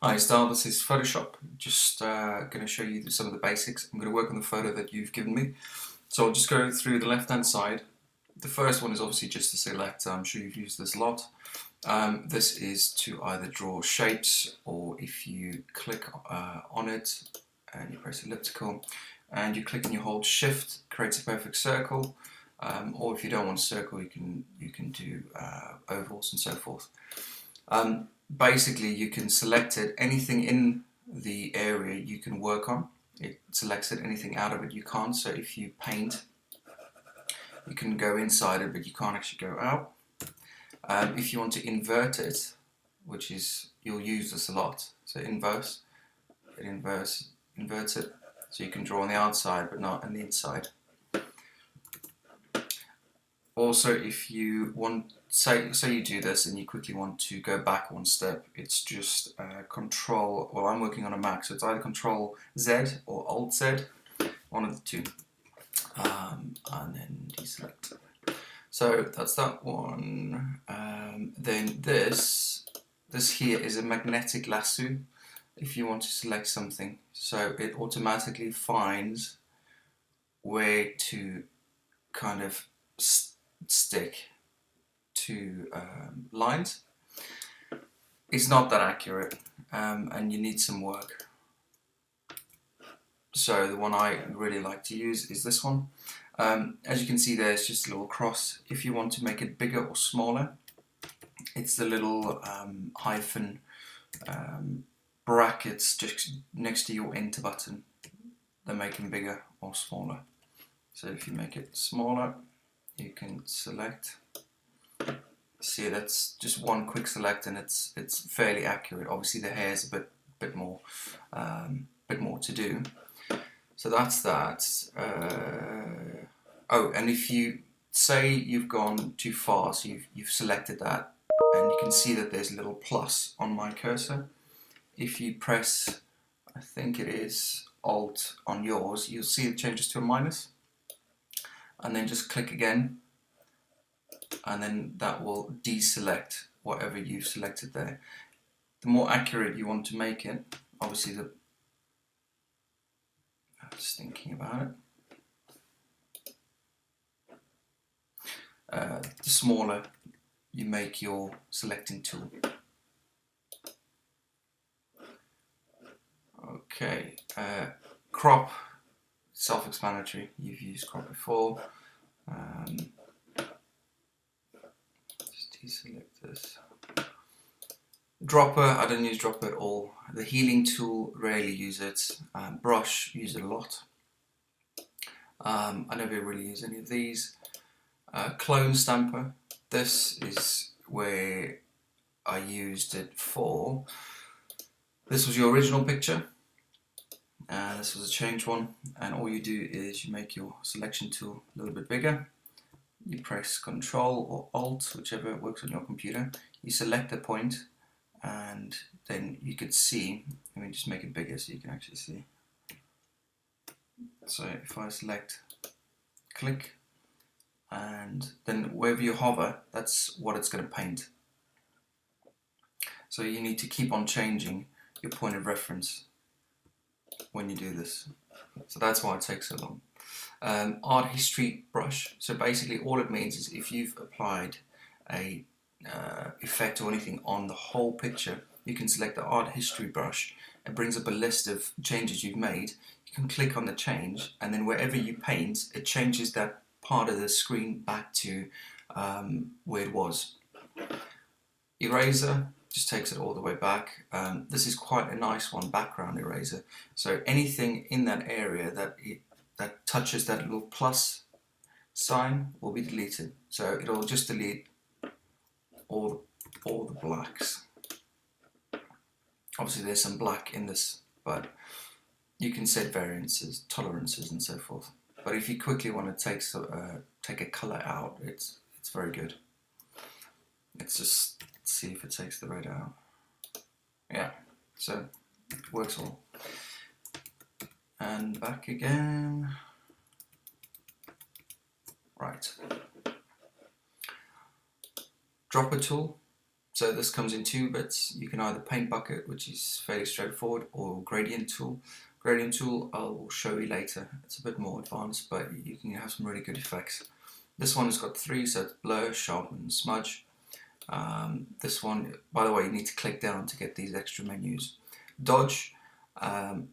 Hi, Star, this is Photoshop. Just going to show you some of the basics. I'm going to work on the photo that you've given me. So I'll just go through the left-hand side. The first one is obviously just to select. I'm sure you've used this a lot. This is to either draw shapes, or if you click on it and you press elliptical and you click and you hold shift, creates a perfect circle. Or if you don't want a circle, you can do ovals and so forth. Basically, you can select it, anything in the area you can work on. It selects it, anything out of it you can't. So if you paint, you can go inside it, but you can't actually go out. If you want to invert it, which is, you'll use this a lot, so inverse, it inverts it, so you can draw on the outside but not on the inside. Also, if you want, say you do this and you quickly want to go back one step, it's just Control, well, I'm working on a Mac, so it's either Control Z or Alt Z, one of the two, and then deselect. So that's that one. Then this here is a magnetic lasso if you want to select something, so it automatically finds where to kind of stick to lines. It's not that accurate, and you need some work. So the one I really like to use is this one. As you can see there, it's just a little cross. If you want to make it bigger or smaller, it's the little hyphen brackets just next to your enter button that make them bigger or smaller. So if you make it smaller, you can select. See, that's just one quick select, and it's fairly accurate. Obviously, the hair is a bit more to do. So that's that. Oh, and if you say you've gone too far, so you've selected that, and you can see that there's a little plus on my cursor. If you press, I think it is Alt on yours, you'll see it changes to a minus, and then just click again, and then that will deselect whatever you've selected there. The more accurate you want to make it, obviously I'm just thinking about it, the smaller you make your selecting tool. Okay, crop, self-explanatory, you've used crop before. Just deselect this. Dropper, I don't use dropper at all. The healing tool, rarely use it. Brush, use it a lot. I never really use any of these. Clone stamper, this is where I used it for. This was your original picture, and this was a changed one, and all you do is you make your selection tool a little bit bigger. You press Control or Alt, whichever works on your computer. You select the point, and then you could see, let me just make it bigger so you can actually see. So if I select, click, and then wherever you hover, that's what it's going to paint. So you need to keep on changing your point of reference when you do this. So that's why it takes so long. Art history brush. So basically all it means is if you've applied a effect or anything on the whole picture, you can select the art history brush. It brings up a list of changes you've made. You can click on the change, and then wherever you paint, it changes that part of the screen back to where it was. Eraser just takes it all the way back. This is quite a nice one, background eraser. So anything in that area that touches that little plus sign will be deleted. So it'll just delete all the blacks. Obviously there's some black in this, but you can set variances, tolerances and so forth. But if you quickly want to take a color out, it's very good. Let's just see if it takes the red out. Yeah, so it works all. And back again. Right. Dropper tool. So this comes in two bits. You can either paint bucket, which is fairly straightforward, or gradient tool. Gradient tool I'll show you later. It's a bit more advanced, but you can have some really good effects. This one has got three, so it's blur, sharpen, and smudge. This one, by the way, you need to click down to get these extra menus. Dodge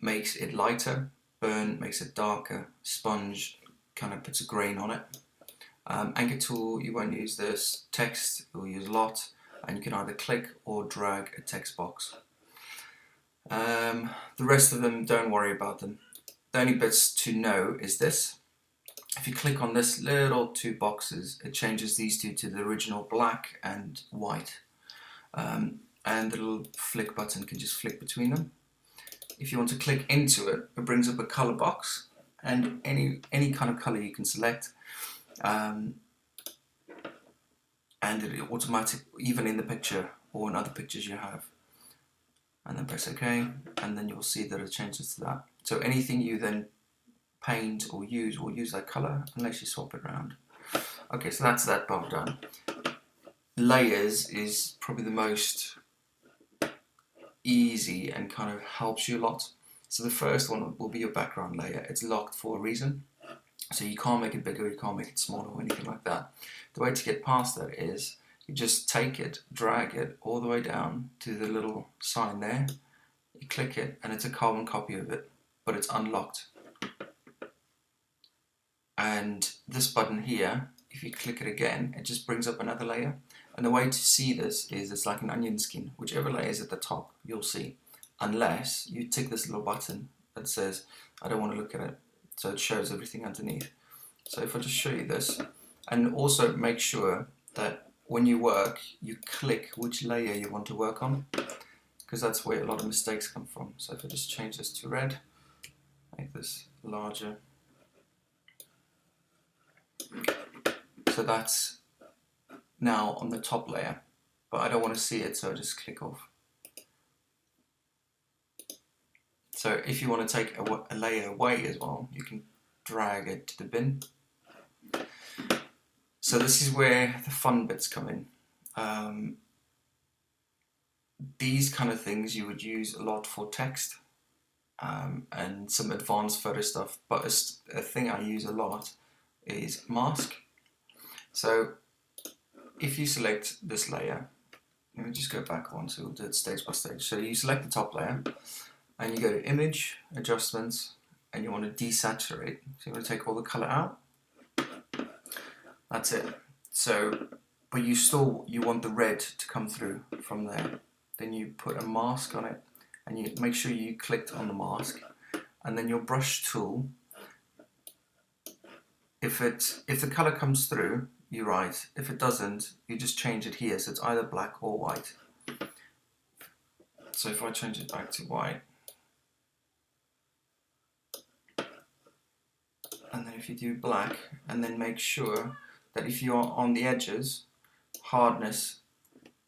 makes it lighter, burn makes it darker, sponge kind of puts a grain on it. Anchor tool, you won't use this. Text, you'll use a lot, and you can either click or drag a text box. The rest of them, don't worry about them. The only bits to know is this. If you click on this little two boxes, it changes these two to the original black and white. And the little flick button can just flick between them. If you want to click into it, it brings up a color box, and any kind of color you can select. And it automatic, even in the picture or in other pictures you have. And then press OK, and then you'll see that it changes to that. So anything you then paint or use will use that color unless you swap it around. Okay, so that's that part done. Layers is probably the most easy and kind of helps you a lot. So the first one will be your background layer. It's locked for a reason. So you can't make it bigger, you can't make it smaller or anything like that. The way to get past that is you just take it, drag it all the way down to the little sign there. You click it and it's a carbon copy of it, but it's unlocked. And this button here, if you click it again, it just brings up another layer. And the way to see this is it's like an onion skin. Whichever layer is at the top, you'll see. Unless you tick this little button that says, I don't want to look at it. So it shows everything underneath. So if I just show you this, and also make sure that when you work, you click which layer you want to work on, because that's where a lot of mistakes come from. So if I just change this to red, make this larger. So that's now on the top layer, but I don't want to see it, so I just click off. So if you want to take a layer away as well, you can drag it to the bin. So this is where the fun bits come in. These kind of things you would use a lot for text and some advanced photo stuff, but a thing I use a lot is mask. So if you select this layer, let me just go back one, so we'll do it stage by stage. So you select the top layer, and you go to Image, Adjustments, and you want to desaturate. So you want to take all the color out. That's it. So, but you want the red to come through from there. Then you put a mask on it, and you make sure you clicked on the mask, and then your brush tool. If the color comes through, you're right. If it doesn't, you just change it here. So it's either black or white. So if I change it back to white, and then if you do black, and then make sure that if you're on the edges, hardness,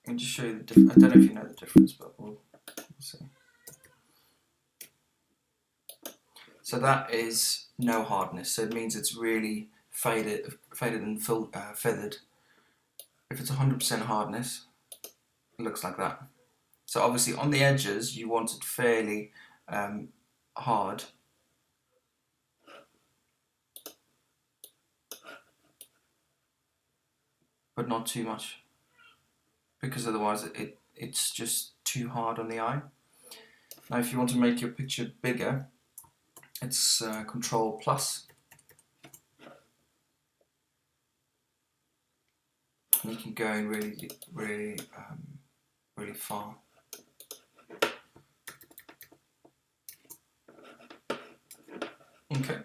let me just show you the difference. I don't know if you know the difference, but we'll see. So that is no hardness, so it means it's really faded and feathered. If it's 100% hardness, it looks like that. So obviously on the edges, you want it fairly hard. But not too much, because otherwise it's just too hard on the eye. Now if you want to make your picture bigger, it's Control Plus. And you can go in really far. Okay.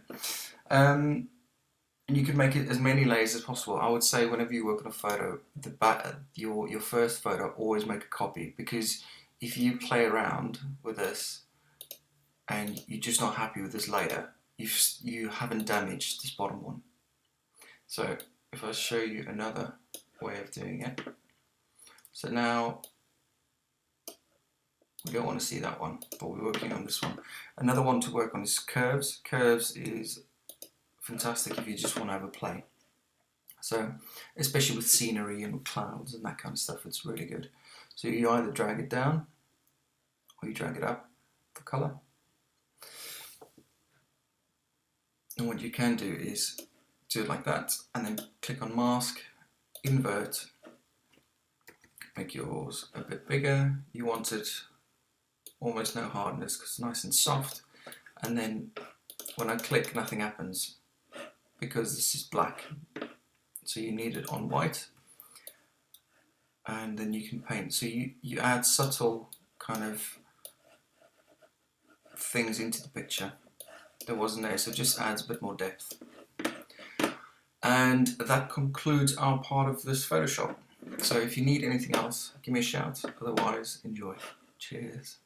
And you can make it as many layers as possible. I would say whenever you work on a photo, your first photo, always make a copy, because if you play around with this and you're just not happy with this layer, you haven't damaged this bottom one. So if I show you another way of doing it, so now we don't want to see that one, but we're working on this one. Another one to work on is curves. Curves is fantastic if you just want to have a play. So, especially with scenery and clouds and that kind of stuff, it's really good. So you either drag it down or you drag it up, the colour. And what you can do is do it like that, and then click on mask, invert, make yours a bit bigger. You want it almost no hardness because it's nice and soft. And then when I click, nothing happens because this is black. So you need it on white, and then you can paint. So you add subtle kind of things into the picture that wasn't there, so it just adds a bit more depth. And that concludes our part of this Photoshop. So if you need anything else, give me a shout. Otherwise, enjoy. Cheers.